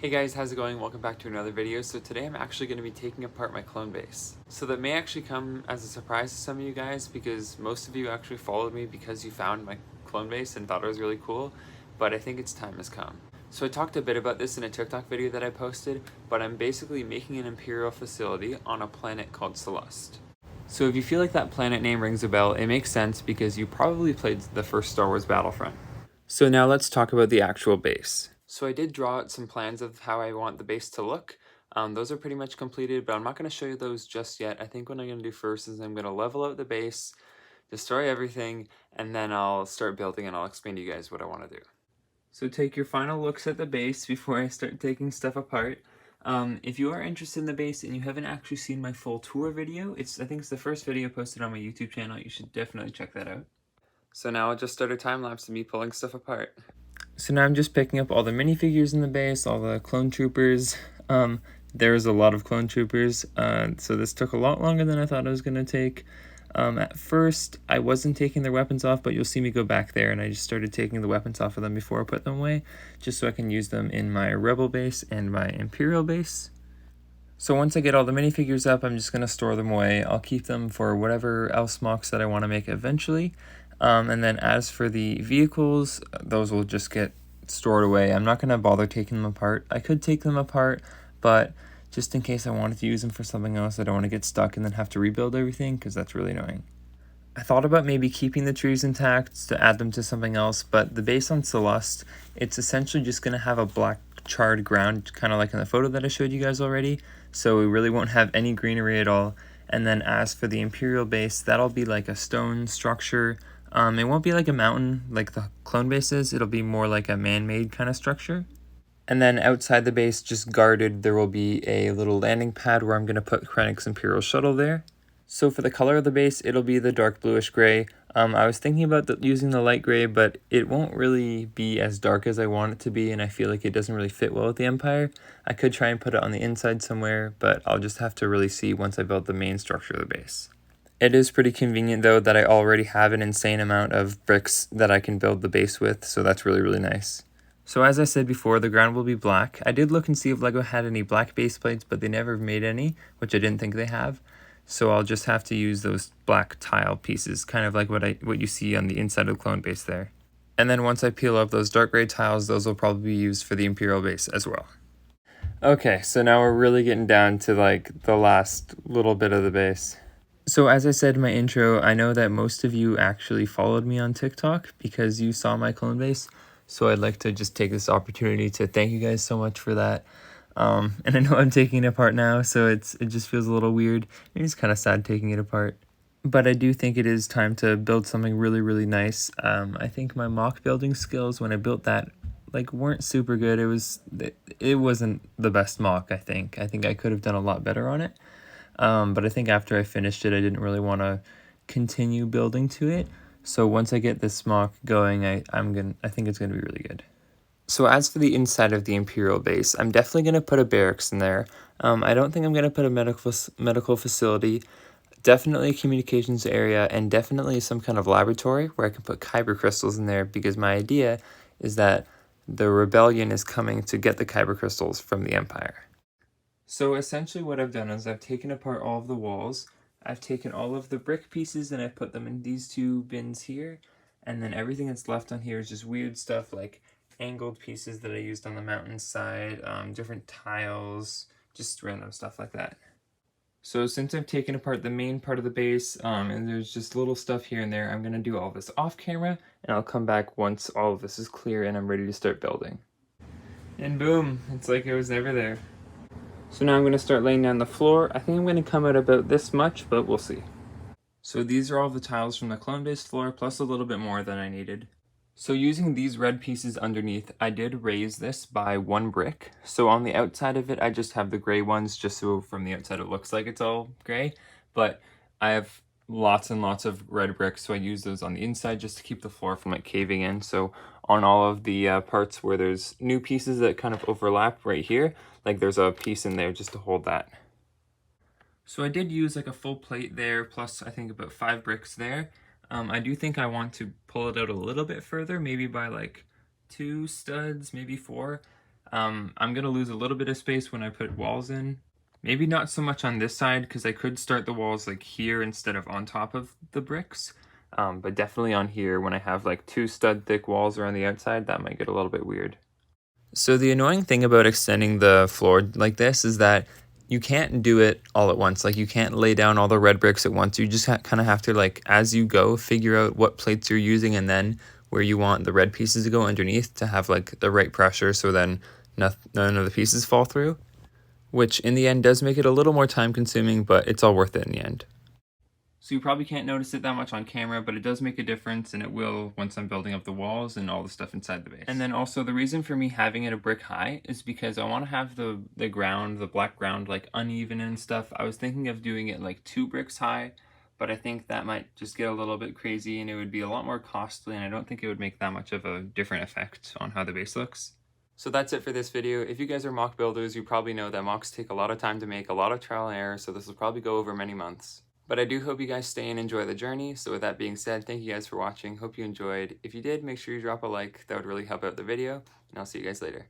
Hey guys, how's it going? Welcome back to another video. So today I'm actually going to be taking apart my clone base. So that may actually come as a surprise to some of you guys because most of you actually followed me because you found my clone base and thought it was really cool, but I think its time has come. So I talked a bit about this in a TikTok video that I posted, but I'm basically making an Imperial facility on a planet called Sullust. So if you feel like that planet name rings a bell, it makes sense because you probably played the first Star Wars Battlefront. So now let's talk about the actual base. So I did draw out some plans of how I want the base to look. Those are pretty much completed, but I'm not going to show you those just yet. I think what I'm going to do first is I'm going to level out the base, destroy everything, and then I'll start building and I'll explain to you guys what I want to do. So take your final looks at the base before I start taking stuff apart. If you are interested in the base and you haven't actually seen my full tour video, I think it's the first video posted on my YouTube channel. You should definitely check that out. So now I'll just start a time lapse of me pulling stuff apart. So now I'm just picking up all the minifigures in the base, all the clone troopers. There's a lot of clone troopers, so this took a lot longer than I thought it was going to take. At first, I wasn't taking their weapons off, but you'll see me go back there, and I just started taking the weapons off of them before I put them away, just so I can use them in my Rebel base and my Imperial base. So once I get all the minifigures up, I'm just going to store them away. I'll keep them for whatever else mocks that I want to make eventually. And then as for the vehicles, those will just get stored away. I'm not going to bother taking them apart. I could take them apart, but just in case I wanted to use them for something else, I don't want to get stuck and then have to rebuild everything, because that's really annoying. I thought about maybe keeping the trees intact to add them to something else, but the base on Sullust, it's essentially just going to have a black charred ground, kind of like in the photo that I showed you guys already, so we really won't have any greenery at all. And then as for the Imperial base, that'll be like a stone structure. It won't be like a mountain like the clone base is, it'll be more like a man-made kind of structure. And then outside the base, just guarded, there will be a little landing pad where I'm going to put Krennic's Imperial shuttle there. So for the color of the base, it'll be the dark bluish gray. I was thinking about using the light gray, but it won't really be as dark as I want it to be, and I feel like it doesn't really fit well with the Empire. I could try and put it on the inside somewhere, but I'll just have to really see once I build the main structure of the base. It is pretty convenient though that I already have an insane amount of bricks that I can build the base with, so that's really, really nice. So as I said before, the ground will be black. I did look and see if LEGO had any black base plates, but they never made any, which I didn't think they have. So I'll just have to use those black tile pieces, kind of like what you see on the inside of the clone base there. And then once I peel up those dark gray tiles, those will probably be used for the Imperial base as well. Okay, so now we're really getting down to like the last little bit of the base. So as I said in my intro, I know that most of you actually followed me on TikTok because you saw my clone base. So I'd like to just take this opportunity to thank you guys so much for that. And I know I'm taking it apart now, so it just feels a little weird. It's kind of sad taking it apart. But I do think it is time to build something really, really nice. I think my mock building skills when I built that weren't super good. It wasn't the best mock, I think. I think I could have done a lot better on it. But I think after I finished it, I didn't really want to continue building to it. So once I get this mock going, I think it's gonna be really good. So as for the inside of the Imperial base, I'm definitely gonna put a barracks in there. I don't think I'm gonna put a medical facility. Definitely a communications area, and definitely some kind of laboratory where I can put kyber crystals in there, because my idea is that the rebellion is coming to get the kyber crystals from the Empire. So essentially what I've done is I've taken apart all of the walls. I've taken all of the brick pieces and I put them in these two bins here. And then everything that's left on here is just weird stuff like angled pieces that I used on the mountainside, different tiles, just random stuff like that. So since I've taken apart the main part of the base, and there's just little stuff here and there, I'm going to do all this off camera, and I'll come back once all of this is clear and I'm ready to start building. And boom, it's like it was never there. So now I'm going to start laying down the floor. I think I'm going to come out about this much, but we'll see. So these are all the tiles from the clone base floor, plus a little bit more than I needed. So using these red pieces underneath, I did raise this by 1 brick. So on the outside of it, I just have the gray ones, just so from the outside it looks like it's all gray. But I have lots and lots of red bricks, so I use those on the inside just to keep the floor from caving in. So on all of the parts where there's new pieces that kind of overlap right here, there's a piece in there just to hold that. So I did use a full plate there, plus I think about 5 bricks there. I do think I want to pull it out a little bit further, maybe by 2 studs, maybe 4. I'm going to lose a little bit of space when I put walls in. Maybe not so much on this side, because I could start the walls like here instead of on top of the bricks. But definitely on here, when I have like 2 stud thick walls around the outside, that might get a little bit weird. So the annoying thing about extending the floor like this is that you can't do it all at once. Like, you can't lay down all the red bricks at once. You just kind of have to, like, as you go, figure out what plates you're using and then where you want the red pieces to go underneath to have like the right pressure, so then none of the pieces fall through, which in the end does make it a little more time consuming, but it's all worth it in the end. So you probably can't notice it that much on camera, but it does make a difference, and it will once I'm building up the walls and all the stuff inside the base. And then also, the reason for me having it a brick high is because I want to have the ground, the black ground, like uneven and stuff. I was thinking of doing it like 2 bricks high, but I think that might just get a little bit crazy and it would be a lot more costly, and I don't think it would make that much of a different effect on how the base looks. So that's it for this video. If you guys are mock builders, you probably know that mocks take a lot of time to make, a lot of trial and error, so this will probably go over many months. But I do hope you guys stay and enjoy the journey. So with that being said, thank you guys for watching. Hope you enjoyed. If you did, make sure you drop a like. That would really help out the video. And I'll see you guys later.